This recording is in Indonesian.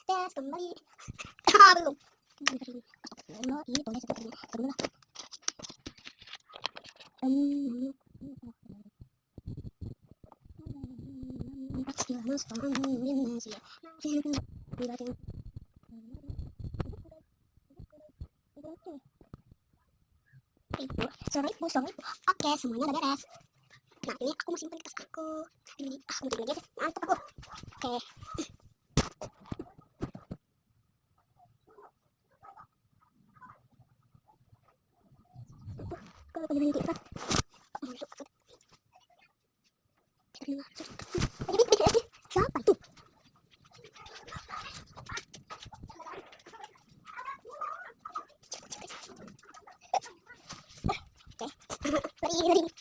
Tes kembali. Belum. Ini boleh sebentar dulu lah. Assalamualaikum. Oke, semuanya udah beres. Nah, ini aku mau simpen di tas aku. Ini mungkin aja deh. Mantap aku. Oke. Kalau pengen kita masuk ke siapa itu? Oke. Beri